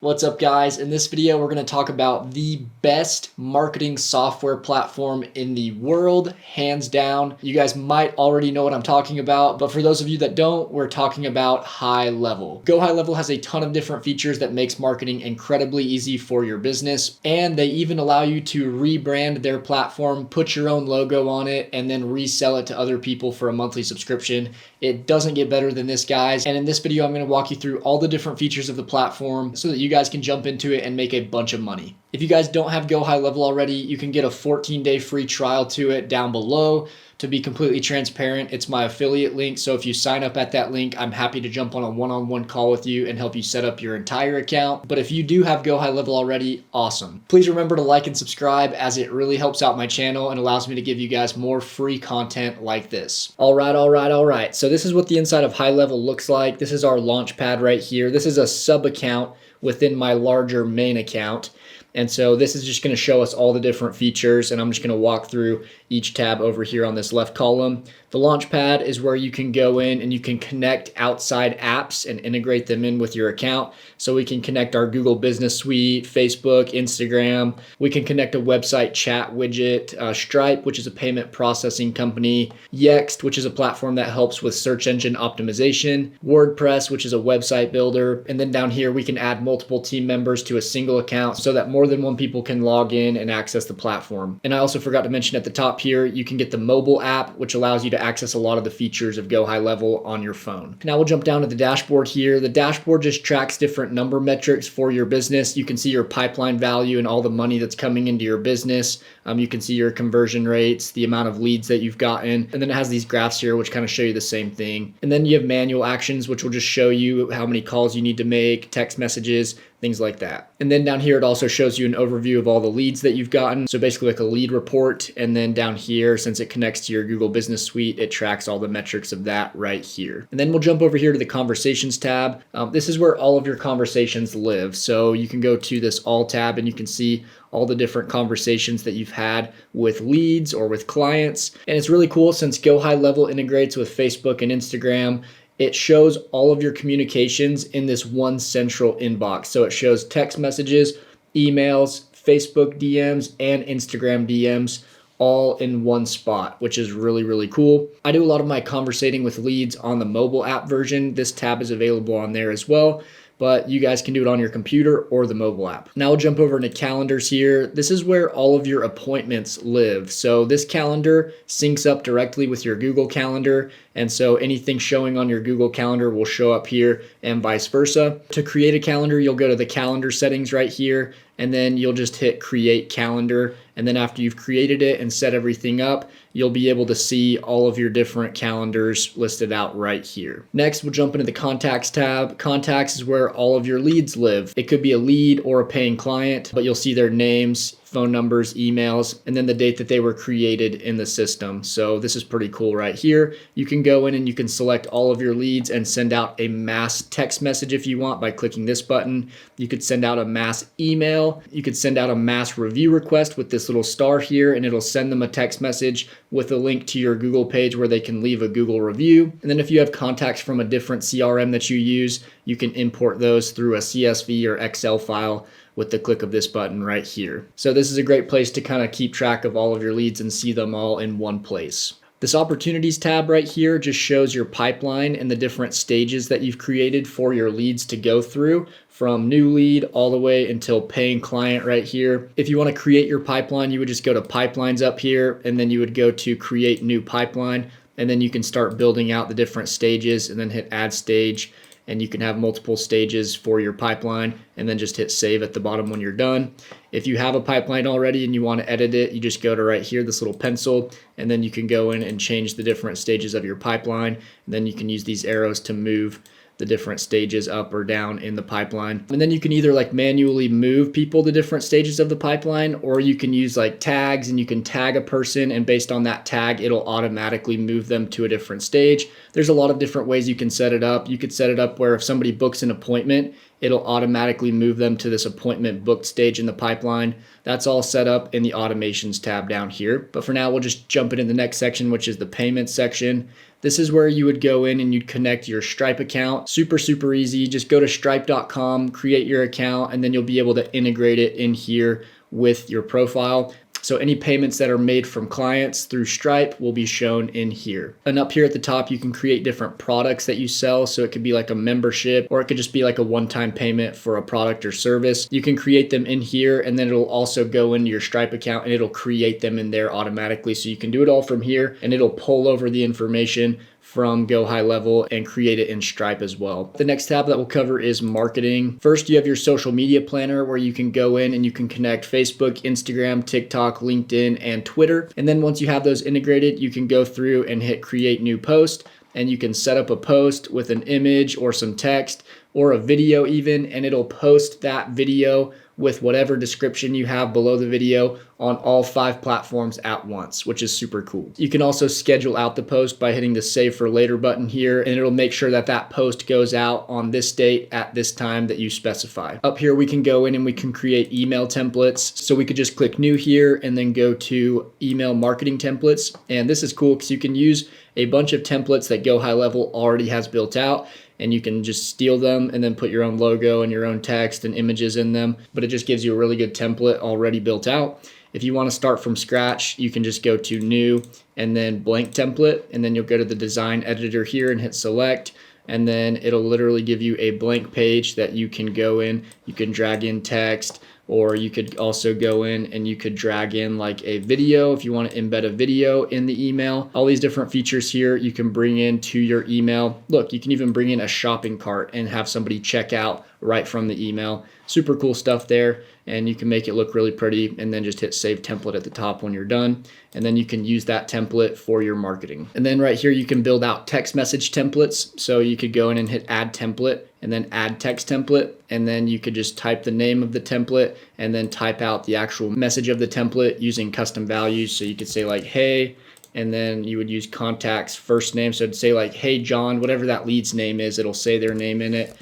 What's up, guys? In this video, we're going to talk about the best marketing software platform in the world, hands down. You guys might already know what I'm talking about, but for those of you that don't, we're talking about HighLevel. GoHighLevel has a ton of different features that makes marketing incredibly easy for your business, and they even allow you to rebrand their platform, put your own logo on it, and then resell it to other people for a monthly subscription. It doesn't get better than this, guys. And in this video, I'm going to walk you through all the different features of the platform so that you guys can jump into it and make a bunch of money. If you guys don't have GoHighLevel already, you can get a 14-day free trial to it down below. To be completely transparent, it's my affiliate link. So if you sign up at that link, I'm happy to jump on a one-on-one call with you and help you set up your entire account. But if you do have GoHighLevel already, awesome. Please remember to like and subscribe, as it really helps out my channel and allows me to give you guys more free content like this. All right. So this is what the inside of HighLevel looks like. This is our Launchpad right here. This is a sub account within my larger main account. And so this is just going to show us all the different features, and I'm just going to walk through each tab over here on this left column. The Launchpad is where you can go in and you can connect outside apps and integrate them in with your account. So we can connect our Google Business Suite, Facebook, Instagram. We can connect a website chat widget, Stripe, which is a payment processing company, Yext, which is a platform that helps with search engine optimization, WordPress, which is a website builder. And then down here, we can add multiple team members to a single account so that more than one people can log in and access the platform. And I also forgot to mention at the top here, you can get the mobile app, which allows you to access a lot of the features of GoHighLevel on your phone. Now we'll jump down to the dashboard here. The dashboard just tracks different number metrics for your business. You can see your pipeline value and all the money that's coming into your business. You can see your conversion rates, the amount of leads that you've gotten, and then it has these graphs here which kind of show you the same thing. And then you have manual actions, which will just show you how many calls you need to make, text messages, things like that. And then down here, it also shows you an overview of all the leads that you've gotten. So basically like a lead report. And then down here, since it connects to your Google Business Suite, it tracks all the metrics of that right here. And then we'll jump over here to the conversations tab. This is where all of your conversations live. So you can go to this all tab and you can see all the different conversations that you've had with leads or with clients. And it's really cool since GoHighLevel integrates with Facebook and Instagram. It shows all of your communications in this one central inbox. So it shows text messages, emails, Facebook DMs, and Instagram DMs all in one spot, which is really, really cool. I do a lot of my conversating with leads on the mobile app version. This tab is available on there as well, but you guys can do it on your computer or the mobile app. Now we'll jump over into calendars here. This is where all of your appointments live. So this calendar syncs up directly with your Google Calendar. And so anything showing on your Google Calendar will show up here and vice versa. To create a calendar, you'll go to the calendar settings right here, and then you'll just hit create calendar. And then after you've created it and set everything up, you'll be able to see all of your different calendars listed out right here. Next, we'll jump into the contacts tab. Contacts is where all of your leads live. It could be a lead or a paying client, but you'll see their names, phone numbers, emails, and then the date that they were created in the system. So this is pretty cool right here. You can go in and you can select all of your leads and send out a mass text message if you want by clicking this button. You could send out a mass email. You could send out a mass review request with this little star here, and it'll send them a text message with a link to your Google page where they can leave a Google review. And then if you have contacts from a different CRM that you use, you can import those through a CSV or Excel file with the click of this button right here. So this is a great place to kind of keep track of all of your leads and see them all in one place. This opportunities tab right here just shows your pipeline and the different stages that you've created for your leads to go through, from new lead all the way until paying client right here. If you want to create your pipeline, you would just go to pipelines up here, and then you would go to create new pipeline, and then you can start building out the different stages and then hit add stage. And you can have multiple stages for your pipeline, and then just hit save at the bottom when you're done. If you have a pipeline already and you want to edit it, you just go to right here, this little pencil, and then you can go in and change the different stages of your pipeline. And then you can use these arrows to move the different stages up or down in the pipeline. And then you can either like manually move people to different stages of the pipeline, or you can use like tags, and you can tag a person, and based on that tag, it'll automatically move them to a different stage. There's a lot of different ways you can set it up. You could set it up where if somebody books an appointment it'll automatically move them to this appointment booked stage in the pipeline. That's all set up in the automations tab down here. But for now, we'll just jump into the next section, which is the payments section. This is where you would go in and you'd connect your Stripe account. Super easy. Just go to stripe.com, create your account, and then you'll be able to integrate it in here with your profile. So any payments that are made from clients through Stripe will be shown in here. And up here at the top, you can create different products that you sell. So it could be like a membership, or it could just be like a one-time payment for a product or service. You can create them in here, and then it'll also go into your Stripe account and it'll create them in there automatically. So you can do it all from here, and it'll pull over the information from GoHighLevel and create it in Stripe as well. The next tab that we'll cover is marketing. First, you have your social media planner where you can go in and you can connect Facebook, Instagram, TikTok, LinkedIn, and Twitter. And then once you have those integrated, you can go through and hit create new post, and you can set up a post with an image or some text or a video even, and it'll post that video with whatever description you have below the video on all 5 platforms at once, which is super cool. You can also schedule out the post by hitting the save for later button here, and it'll make sure that that post goes out on this date at this time that you specify. Up here, we can go in and we can create email templates. So we could just click new here and then go to email marketing templates. And this is cool because you can use a bunch of templates that GoHighLevel already has built out, and you can just steal them and then put your own logo and your own text and images in them. But it just gives you a really good template already built out. If you want to start from scratch, you can just go to new and then blank template, and then you'll go to the design editor here and hit select, and then it'll literally give you a blank page that you can go in. You can drag in text, or you could also go in and you could drag in like a video if you want to embed a video in the email. All these different features here you can bring into your email. Look, you can even bring in a shopping cart and have somebody check out right from the email. Super cool stuff there, and you can make it look really pretty, and then just hit save template at the top when you're done, and then you can use that template for your marketing. And then right here you can build out text message templates. So you could go in and hit add template and then add text template, and then you could just type the name of the template and then type out the actual message of the template using custom values. So you could say like, hey, and then you would use contact's first name. So it'd say like, hey, John, whatever that lead's name is, it'll say their name in it.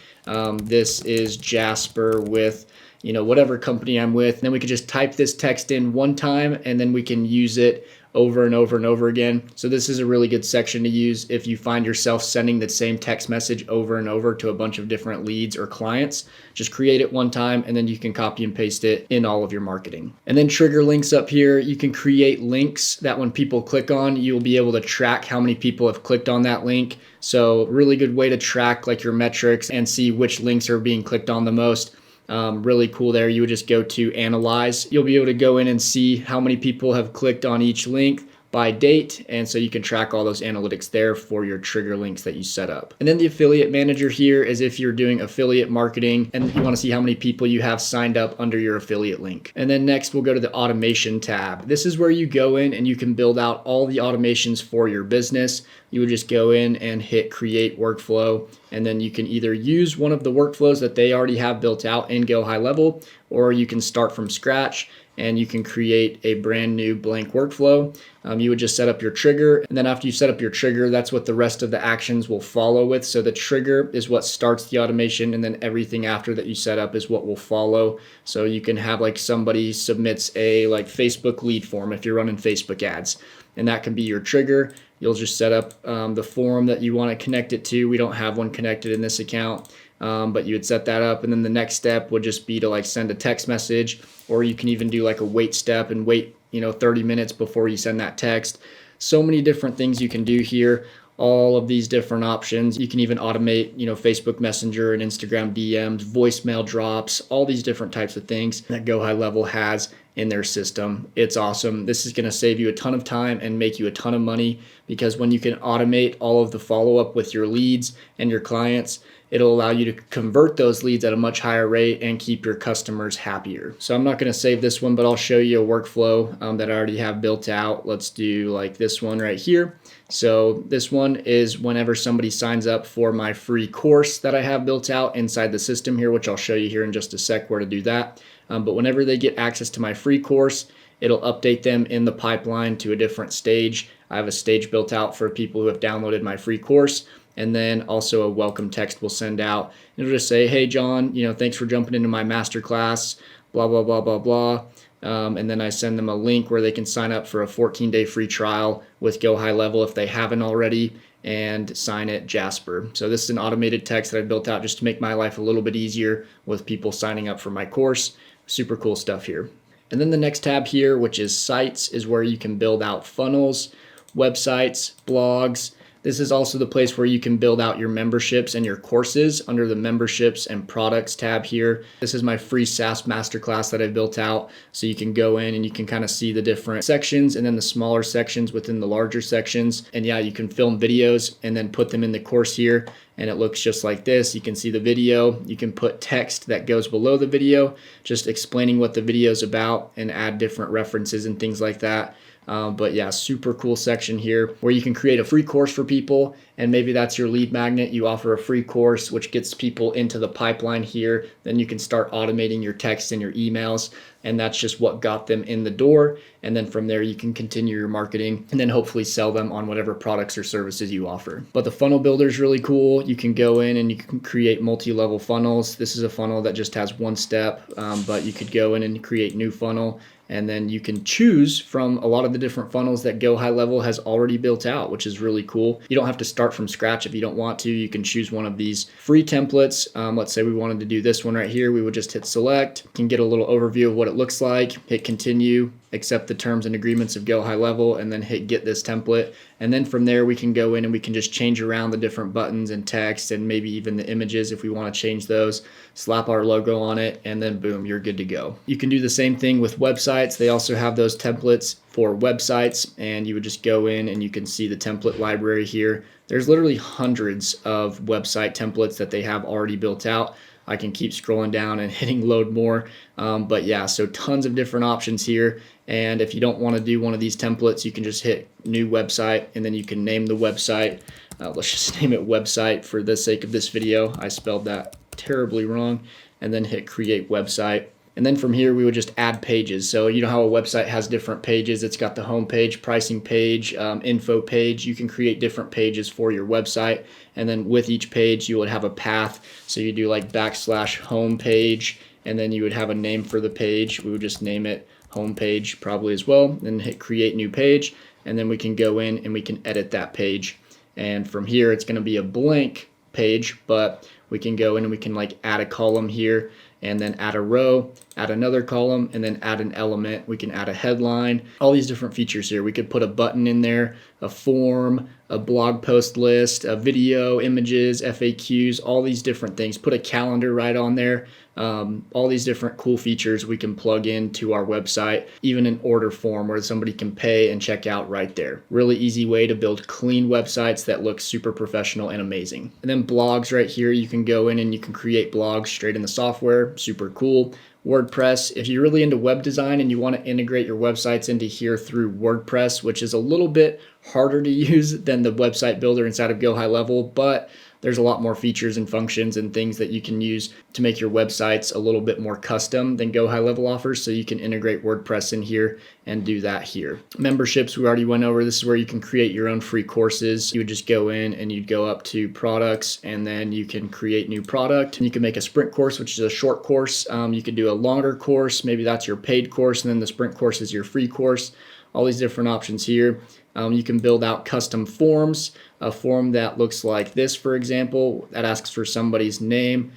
This is Jasper with, whatever company I'm with. And then we could just type this text in one time, and then we can use it over and over and over again. So this is a really good section to use if you find yourself sending the same text message over and over to a bunch of different leads or clients. Just create it one time, and then you can copy and paste it in all of your marketing. And then trigger links up here. You can create links that when people click on, you'll be able to track how many people have clicked on that link. So really good way to track like your metrics and see which links are being clicked on the most. Really cool there. You would just go to analyze. You'll be able to go in and see how many people have clicked on each link by date, and so you can track all those analytics there for your trigger links that you set up. And then the affiliate manager here is if you're doing affiliate marketing and you want to see how many people you have signed up under your affiliate link. And then next we'll go to the automation tab. This is where you go in and you can build out all the automations for your business. You would just go in and hit create workflow, and then you can either use one of the workflows that they already have built out in GoHighLevel, or you can start from scratch and you can create a brand new blank workflow. You would just set up your trigger, and then after you set up your trigger, that's what the rest of the actions will follow with. So the trigger is what starts the automation, and then everything after that you set up is what will follow. So you can have like somebody submits a like Facebook lead form if you're running Facebook ads, and that can be your trigger. You'll just set up the form that you want to connect it to. We don't have one connected in this account. But you would set that up, and then the next step would just be to like send a text message, or you can even do like a wait step and wait 30 minutes before you send that text. So many different things you can do here, all of these different options. You can even automate Facebook Messenger and Instagram DMs, voicemail drops, all these different types of things that GoHighLevel has in their system. It's awesome. This is going to save you a ton of time and make you a ton of money, because when you can automate all of the follow-up with your leads and your clients, it'll allow you to convert those leads at a much higher rate and keep your customers happier. So I'm not going to save this one, but I'll show you a workflow that I already have built out. Let's do like this one right here. So this one is whenever somebody signs up for my free course that I have built out inside the system here, which I'll show you here in just a sec where to do that. But whenever they get access to my free course, it'll update them in the pipeline to a different stage. I have a stage built out for people who have downloaded my free course. and then also a welcome text we'll send out. It'll just say, hey John, thanks for jumping into my masterclass, blah blah blah blah blah. And then I send them a link where they can sign up for a 14-day free trial with GoHighLevel if they haven't already, and sign it Jasper. So this is an automated text that I built out just to make my life a little bit easier with people signing up for my course. Super cool stuff here. And then the next tab here, which is sites, is where you can build out funnels, websites, blogs. This is also the place where you can build out your memberships and your courses under the memberships and products tab here. This is my free SaaS masterclass that I built out. So you can go in and you can kind of see the different sections and then the smaller sections within the larger sections. And yeah, you can film videos and then put them in the course here. And it looks just like this. You can see the video. You can put text that goes below the video, just explaining what the video is about, and add different references and things like that. But yeah, super cool section here where you can create a free course for people, and maybe that's your lead magnet. You offer a free course which gets people into the pipeline here. Then you can start automating your text and your emails, and that's just what got them in the door. And then from there you can continue your marketing and then hopefully sell them on whatever products or services you offer. But the funnel builder is really cool. You can go in and you can create multi-level funnels. This is a funnel that just has one step, but you could go in and create new funnel. And then you can choose from a lot of the different funnels that GoHighLevel has already built out, which is really cool. You don't have to start from scratch if you don't want to. You can choose one of these free templates. Let's say we wanted to do this one right here. We would just hit select, you can get a little overview of what it looks like, hit continue, accept the terms and agreements of GoHighLevel, and then hit get this template. And then from there we can go in and we can just change around the different buttons and text and maybe even the images if we want to change those, slap our logo on it, and then boom, you're good to go. You can do the same thing with websites. They also have those templates for websites, and you would just go in and you can see the template library here. There's literally hundreds of website templates that they have already built out. I can keep scrolling down and hitting load more. But yeah, so tons of different options here. And if you don't want to do one of these templates, you can just hit new website, and then you can name the website. Let's just name it website for the sake of this video. I spelled that terribly wrong. And then hit create website. And then from here, we would just add pages. So you know how a website has different pages. It's got the home page, pricing page, info page. You can create different pages for your website. And then with each page, you would have a path. So you do like /home page, and then you would have a name for the page. We would just name it home page probably as well. Then hit create new page. And then we can go in and we can edit that page. And from here, it's going to be a blank page, but we can go in and we can like add a column here, and then add a row, add another column, and then add an element. We can add a headline, all these different features here. We could put a button in there, a form, a blog post list, a video, images, FAQs, all these different things. Put a calendar right on there. All these different cool features we can plug into our website, even an order form where somebody can pay and check out right there. Really easy way to build clean websites that look super professional and amazing. And then blogs right here, you can go in and you can create blogs straight in the software. Super cool. WordPress, if you're really into web design and you want to integrate your websites into here through WordPress, which is a little bit harder to use than the website builder inside of GoHighLevel, but there's a lot more features and functions and things that you can use to make your websites a little bit more custom than GoHighLevel offers. So you can integrate WordPress in here and do that here. Memberships, we already went over. This is where you can create your own free courses. You would just go in and you'd go up to products, and then you can create new product. And you can make a sprint course, which is a short course. You could do a longer course. Maybe that's your paid course, and then the sprint course is your free course. All these different options here. You can build out custom forms, a form that looks like this, for example, that asks for somebody's name,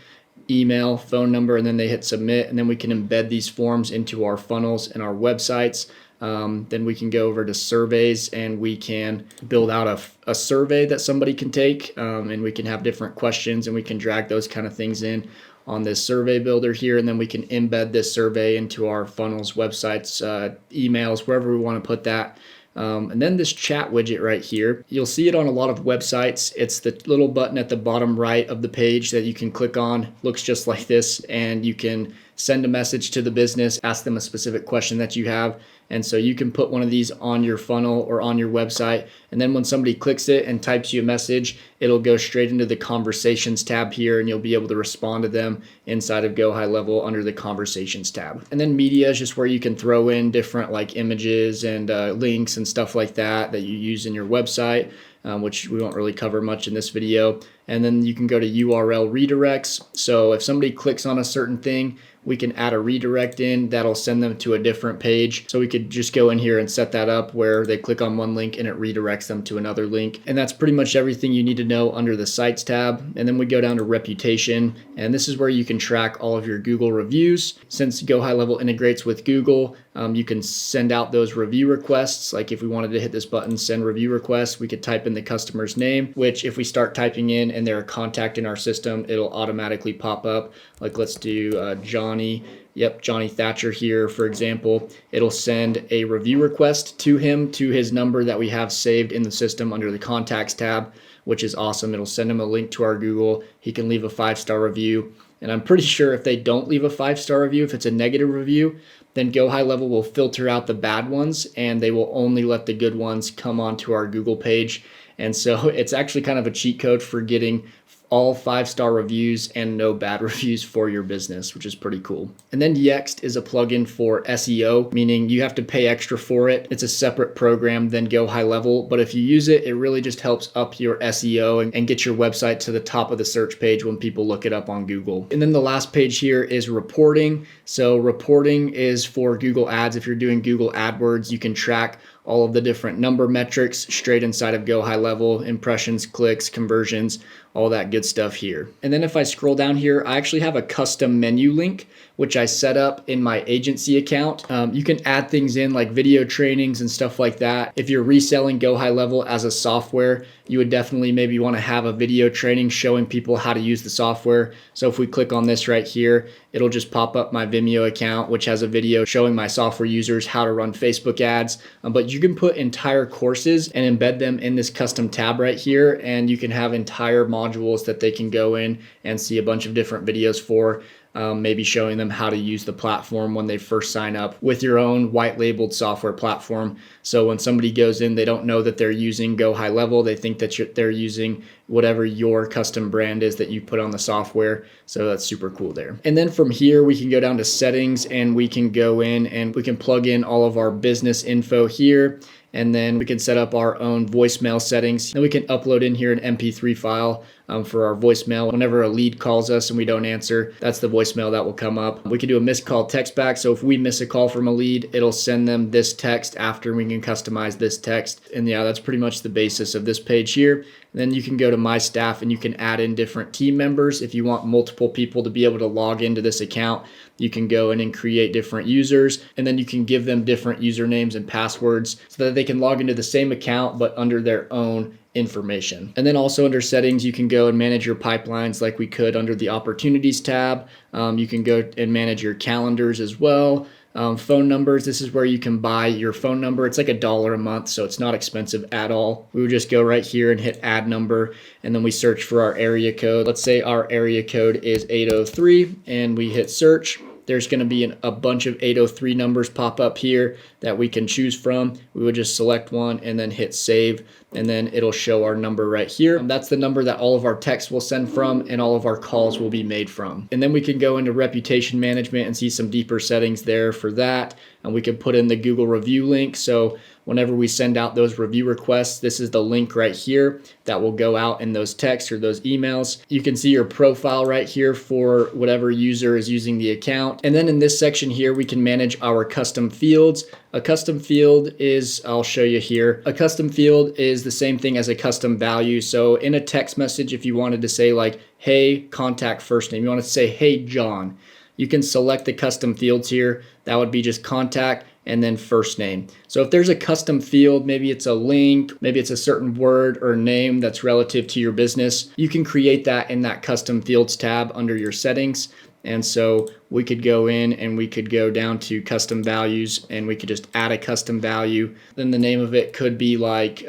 email, phone number, and then they hit submit, and then we can embed these forms into our funnels and our websites. Then we can go over to surveys, and we can build out a survey that somebody can take, and we can have different questions, and we can drag those kind of things in on this survey builder here, and then we can embed this survey into our funnels, websites, emails, wherever we want to put that. And then this chat widget right here, you'll see it on a lot of websites. It's the little button at the bottom right of the page that you can click on. Looks just like this, and you can send a message to the business, ask them a specific question that you have. And so you can put one of these on your funnel or on your website. And then when somebody clicks it and types you a message, it'll go straight into the conversations tab here, and you'll be able to respond to them inside of GoHighLevel under the conversations tab. And then media is just where you can throw in different like images and links and stuff like that you use in your website. which we won't really cover much in this video. And then you can go to URL redirects. So if somebody clicks on a certain thing, we can add a redirect in that'll send them to a different page. So we could just go in here and set that up where they click on one link and it redirects them to another link. And that's pretty much everything you need to know under the sites tab. And then we go down to reputation, and this is where you can track all of your Google reviews. Since GoHighLevel integrates with Google, you can send out those review requests. Like if we wanted to hit this button, send review request, we could type in the customer's name, which if we start typing in and they're a contact in our system, it'll automatically pop up. Like let's do Johnny Thatcher here, for example. It'll send a review request to him, to his number that we have saved in the system under the contacts tab, which is awesome. It'll send him a link to our Google. He can leave a 5-star review. And I'm pretty sure if they don't leave a 5-star review, if it's a negative review, then GoHighLevel will filter out the bad ones and they will only let the good ones come onto our Google page. And so it's actually kind of a cheat code for getting all 5-star reviews and no bad reviews for your business, which is pretty cool. And then Yext is a plugin for SEO, meaning you have to pay extra for it. It's a separate program than GoHighLevel, but if you use it, it really just helps up your SEO and get your website to the top of the search page when people look it up on Google. And then the last page here is reporting. So reporting is for Google Ads. If you're doing Google AdWords, you can track all of the different number metrics straight inside of GoHighLevel, impressions, clicks, conversions, all that good stuff here. And then if I scroll down here, I actually have a custom menu link, which I set up in my agency account. You can add things in like video trainings and stuff like that. If you're reselling GoHighLevel as a software, you would definitely maybe want to have a video training showing people how to use the software. So if we click on this right here, it'll just pop up my Vimeo account, which has a video showing my software users how to run Facebook ads. But you can put entire courses and embed them in this custom tab right here, and you can have entire modules that they can go in and see a bunch of different videos for. Maybe showing them how to use the platform when they first sign up with your own white labeled software platform. So when somebody goes in, they don't know that they're using GoHighLevel. They think that they're using whatever your custom brand is that you put on the software. So that's super cool there. And then from here, we can go down to settings and we can go in and we can plug in all of our business info here. And then we can set up our own voicemail settings. Then we can upload in here an MP3 file for our voicemail. Whenever a lead calls us and we don't answer, that's the voicemail that will come up. We can do a missed call text back. So if we miss a call from a lead, it'll send them this text after. We can customize this text. And yeah, that's pretty much the basis of this page here. And then you can go to My Staff and you can add in different team members. If you want multiple people to be able to log into this account, you can go in and create different users, and then you can give them different usernames and passwords so that they can log into the same account but under their own information. And then also under settings, you can go and manage your pipelines like we could under the opportunities tab. You can go and manage your calendars as well. Phone numbers, this is where you can buy your phone number. It's like $1 a month, so it's not expensive at all. We would just go right here and hit add number, and then we search for our area code. Let's say our area code is 803, and we hit search. There's going to be a bunch of 803 numbers pop up here that we can choose from. We would just select one and then hit save, and then it'll show our number right here. That's the number that all of our texts will send from and all of our calls will be made from. And then we can go into reputation management and see some deeper settings there for that. And we can put in the Google review link. So whenever we send out those review requests, this is the link right here that will go out in those texts or those emails. You can see your profile right here for whatever user is using the account. And then in this section here, we can manage our custom fields. A custom field is, I'll show you here. A custom field is the same thing as a custom value. So in a text message, if you wanted to say like, hey, contact first name, you want to say, hey, John, you can select the custom fields here. That would be just contact and then first name. So if there's a custom field, maybe it's a link, maybe it's a certain word or name that's relative to your business, you can create that in that custom fields tab under your settings. And so we could go in and we could go down to custom values and we could just add a custom value. Then the name of it could be like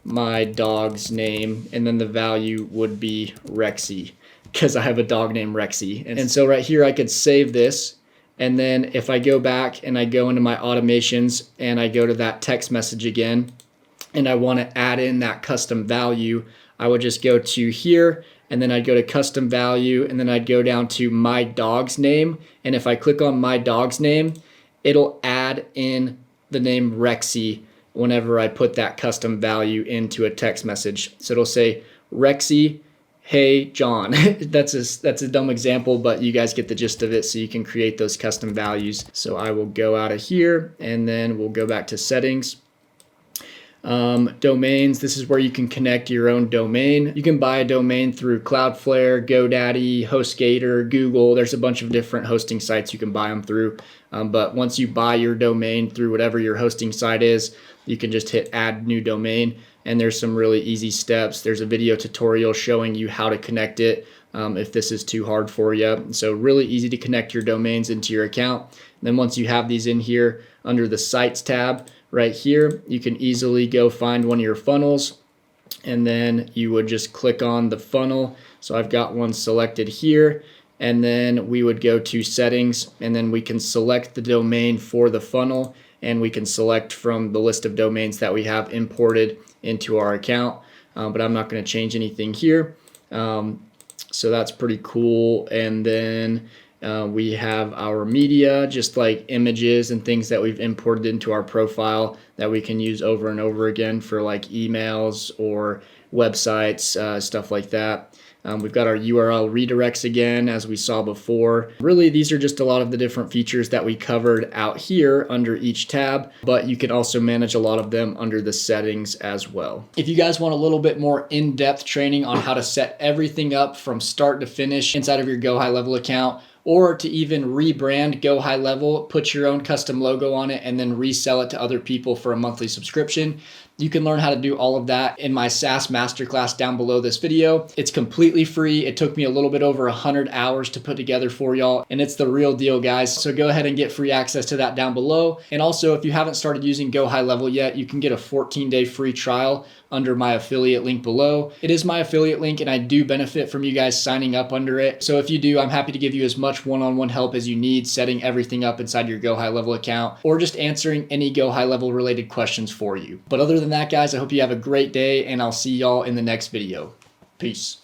my dog's name, and then the value would be Rexy because I have a dog named Rexy. And so right here I could save this. And then if I go back and I go into my automations and I go to that text message again, and I want to add in that custom value, I would just go to here, and then I'd go to custom value, and then I'd go down to my dog's name. And if I click on my dog's name, it'll add in the name Rexy whenever I put that custom value into a text message. So it'll say, Rexy, hey John. That's a dumb example, but you guys get the gist of it, so you can create those custom values. So I will go out of here and then we'll go back to settings. Domains, this is where you can connect your own domain. You can buy a domain through Cloudflare, GoDaddy, HostGator, Google. There's a bunch of different hosting sites you can buy them through. But once you buy your domain through whatever your hosting site is, you can just hit add new domain, and there's some really easy steps. There's a video tutorial showing you how to connect it if this is too hard for you. So really easy to connect your domains into your account. And then once you have these in here, under the sites tab right here, you can easily go find one of your funnels, and then you would just click on the funnel. So I've got one selected here, and then we would go to settings, and then we can select the domain for the funnel, and we can select from the list of domains that we have imported into our account. But I'm not going to change anything here. So that's pretty cool. And then we have our media, just like images and things that we've imported into our profile that we can use over and over again for like emails or websites, stuff like that. We've got our URL redirects again, as we saw before. Really, these are just a lot of the different features that we covered out here under each tab, but you can also manage a lot of them under the settings as well. If you guys want a little bit more in-depth training on how to set everything up from start to finish inside of your GoHighLevel account, or to even rebrand GoHighLevel, put your own custom logo on it, and then resell it to other people for a monthly subscription, you can learn how to do all of that in my SaaS masterclass down below this video. It's completely free. It took me a little bit over 100 hours to put together for y'all, and it's the real deal, guys. So go ahead and get free access to that down below. And also, if you haven't started using GoHighLevel yet, you can get a 14-day free trial under my affiliate link below. It is my affiliate link, and I do benefit from you guys signing up under it. So if you do, I'm happy to give you as much one-on-one help as you need, setting everything up inside your GoHighLevel account, or just answering any GoHighLevel related questions for you. But other than that, guys, I hope you have a great day, and I'll see y'all in the next video. Peace.